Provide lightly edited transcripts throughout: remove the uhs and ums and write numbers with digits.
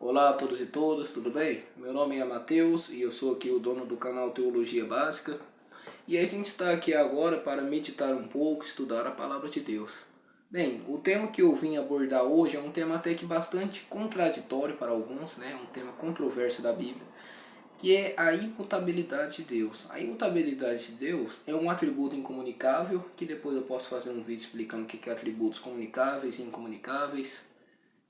Olá a todos e todas, tudo bem? Meu nome é Matheus e eu sou aqui o dono do canal Teologia Básica. E a gente está aqui agora para meditar um pouco, estudar a Palavra de Deus. Bem, o tema que eu vim abordar hoje é um tema até que bastante contraditório para alguns, né? Um tema controverso da Bíblia, que é a imutabilidade de Deus. A imutabilidade de Deus é um atributo incomunicável, que depois eu posso fazer um vídeo explicando o que é atributos comunicáveis e incomunicáveis.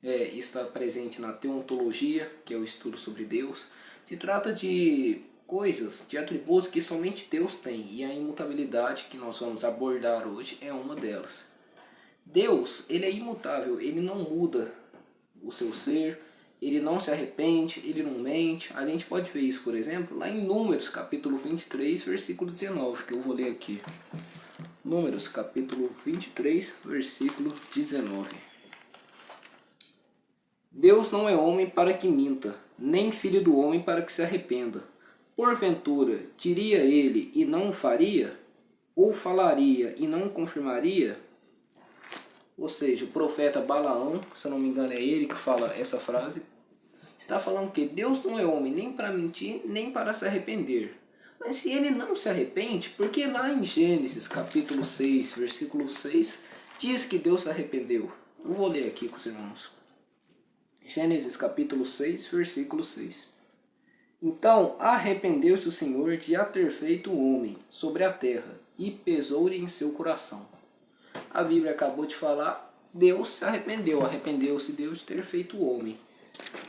Está presente na teontologia, que é o estudo sobre Deus. Se trata de coisas, de atributos que somente Deus tem, e a imutabilidade que nós vamos abordar hoje é uma delas. Deus, ele é imutável, ele não muda o seu ser, ele não se arrepende, ele não mente. A gente pode ver isso, por exemplo, lá em Números, capítulo 23, versículo 19, que eu vou ler aqui. Números, capítulo 23, versículo 19. Deus não é homem para que minta, nem filho do homem para que se arrependa. Porventura, diria ele e não o faria? Ou falaria e não o confirmaria? Ou seja, o profeta Balaão, se eu não me engano é ele que fala essa frase, está falando que Deus não é homem nem para mentir, nem para se arrepender. Mas se ele não se arrepende, porque lá em Gênesis capítulo 6, versículo 6, diz que Deus se arrependeu. Eu vou ler aqui com os irmãos. Gênesis capítulo 6, versículo 6. Então arrependeu-se o Senhor de a ter feito o homem sobre a terra, e pesou-lhe em seu coração. A Bíblia acabou de falar, Deus se arrependeu, arrependeu-se Deus de ter feito o homem.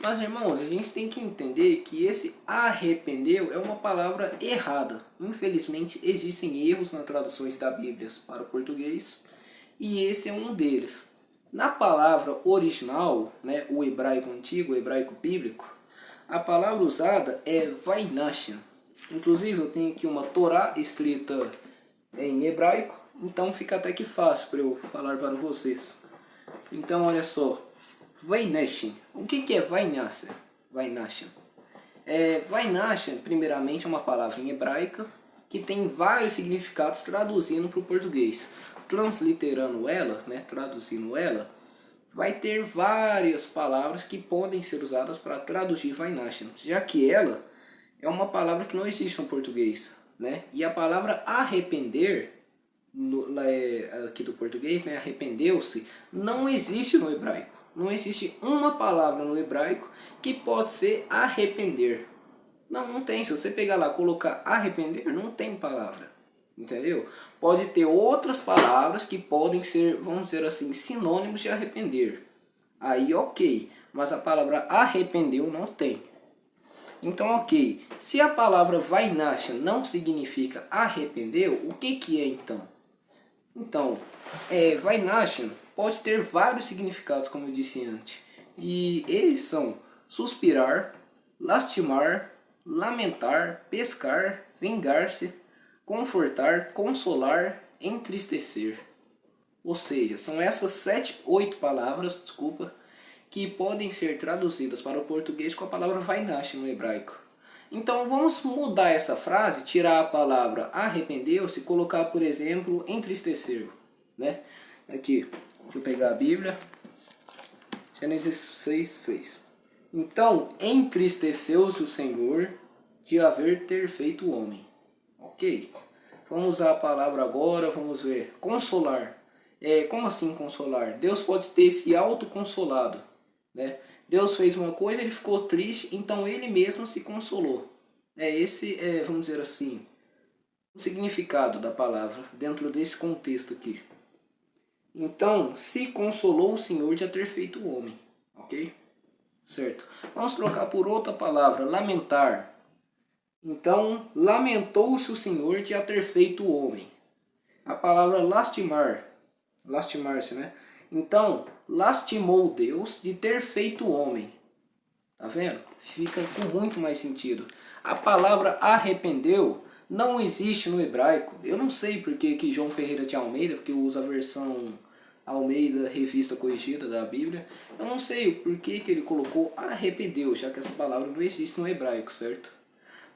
Mas irmãos, a gente tem que entender que esse arrependeu é uma palavra errada. Infelizmente existem erros nas traduções da Bíblia para o português, e esse é um deles. Na palavra original, né, o hebraico antigo, o hebraico bíblico, a palavra usada é vainashem. Inclusive eu tenho aqui uma Torá escrita em hebraico, então fica até que fácil para eu falar para vocês. Então olha só, vainashem. O que é vainashem? Vainashem, primeiramente, é uma palavra em hebraica que tem vários significados traduzindo para o português. Transliterando ela, né, traduzindo ela, vai ter várias palavras que podem ser usadas para traduzir vainashem, já que ela é uma palavra que não existe no português, né? E a palavra arrepender, aqui do português, né, arrependeu-se, não existe no hebraico. Não existe uma palavra no hebraico que pode ser arrepender. Não tem. Se você pegar lá e colocar arrepender, não tem palavra. Entendeu? Pode ter outras palavras que podem ser, vamos dizer assim, sinônimos de arrepender. Aí ok, mas a palavra arrependeu não tem. Então ok, se a palavra vainashem não significa arrependeu, o que é então? Então, vainashem pode ter vários significados, como eu disse antes. E eles são suspirar, lastimar, lamentar, pescar, vingar-se, confortar, consolar, entristecer. Ou seja, são essas 8 palavras, que podem ser traduzidas para o português com a palavra vainashem no hebraico. Então vamos mudar essa frase, tirar a palavra arrependeu-se e colocar, por exemplo, entristecer, né? Aqui, deixa eu pegar a Bíblia. Gênesis 6, 6. Então entristeceu-se o Senhor de ter feito o homem. Ok, vamos usar a palavra agora, vamos ver. Consolar. Como assim consolar? Deus pode ter se autoconsolado, né? Deus fez uma coisa, ele ficou triste, então ele mesmo se consolou. Esse é, vamos dizer assim, o significado da palavra dentro desse contexto aqui. Então, se consolou o Senhor de ter feito o homem. Ok? Certo. Vamos trocar por outra palavra, lamentar. Então, lamentou-se o Senhor de ter feito o homem. A palavra lastimar. Lastimar-se, né? Então, lastimou Deus de ter feito o homem. Tá vendo? Fica com muito mais sentido. A palavra arrependeu não existe no hebraico. Eu não sei porque que João Ferreira de Almeida, porque usa a versão Almeida, revista corrigida da Bíblia. Eu não sei por que ele colocou arrependeu, já que essa palavra não existe no hebraico, certo?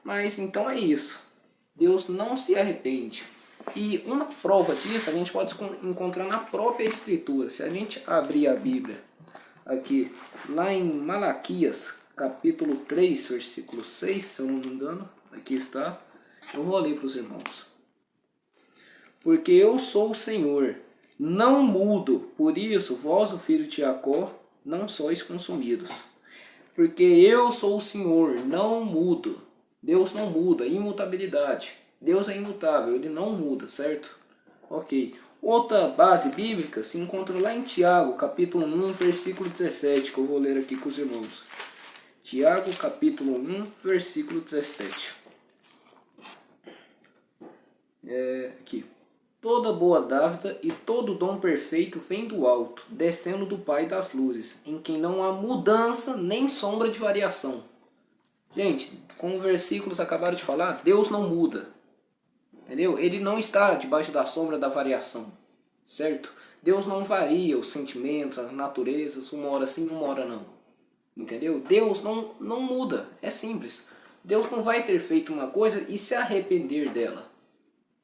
Mas então é isso. Deus não se arrepende. E uma prova disso a gente pode encontrar na própria Escritura. Se a gente abrir a Bíblia aqui, lá em Malaquias, capítulo 3, versículo 6, se eu não me engano. Aqui está. Eu vou ler para os irmãos. Porque eu sou o Senhor, não mudo, por isso vós, o filho de Jacó, não sois consumidos. Porque eu sou o Senhor, não mudo. Deus não muda, imutabilidade. Deus é imutável, ele não muda, certo? Ok. Outra base bíblica se encontra lá em Tiago, capítulo 1, versículo 17, que eu vou ler aqui com os irmãos. Tiago, capítulo 1, versículo 17. Aqui. Toda boa dávida e todo dom perfeito vem do alto, descendo do Pai das luzes, em quem não há mudança nem sombra de variação. Gente, como os versículos acabaram de falar, Deus não muda. Entendeu? Ele não está debaixo da sombra da variação. Certo? Deus não varia os sentimentos, as naturezas, uma hora sim, uma hora não. Entendeu? Deus não muda. É simples. Deus não vai ter feito uma coisa e se arrepender dela.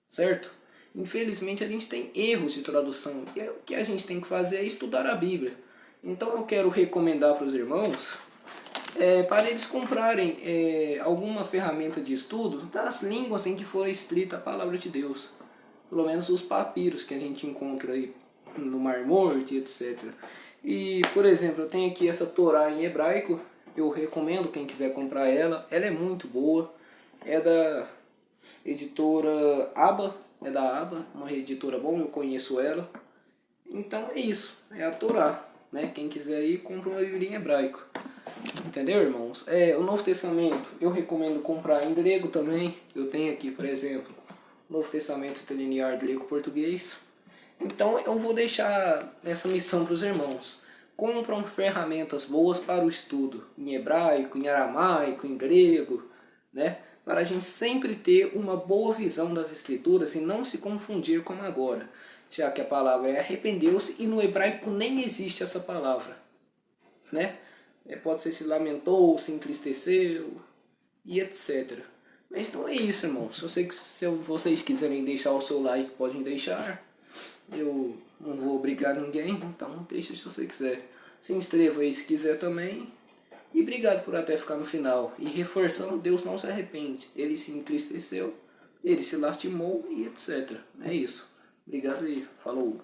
Certo? Infelizmente a gente tem erros de tradução. E o que a gente tem que fazer é estudar a Bíblia. Então eu quero recomendar para os irmãos para eles comprarem alguma ferramenta de estudo das línguas em que for escrita a palavra de Deus. Pelo menos os papiros que a gente encontra aí no Mar Morto e etc. E, por exemplo, eu tenho aqui essa Torá em hebraico. Eu recomendo quem quiser comprar ela. Ela é muito boa. É da editora Aba. É da Aba, uma editora boa, eu conheço ela. Então é isso. É a Torá. Né? Quem quiser aí, compra uma Bíblia em hebraico. Entendeu, irmãos? O Novo Testamento eu recomendo comprar em grego também. Eu tenho aqui, por exemplo, Novo Testamento interlinear grego-português. Então eu vou deixar essa missão para os irmãos. Compram ferramentas boas para o estudo, em hebraico, em aramaico, em grego, né? Para a gente sempre ter uma boa visão das escrituras e não se confundir como agora. Já que a palavra é arrependeu-se e no hebraico nem existe essa palavra, né? Pode ser se lamentou, se entristeceu e etc. Mas então é isso, irmãos. Eu sei que se vocês quiserem deixar o seu like, podem deixar. Eu não vou obrigar ninguém, então deixa se você quiser. Se inscreva aí se quiser também. E obrigado por até ficar no final. E reforçando, Deus não se arrepende. Ele se entristeceu, ele se lastimou e etc. É isso. Obrigado e falou.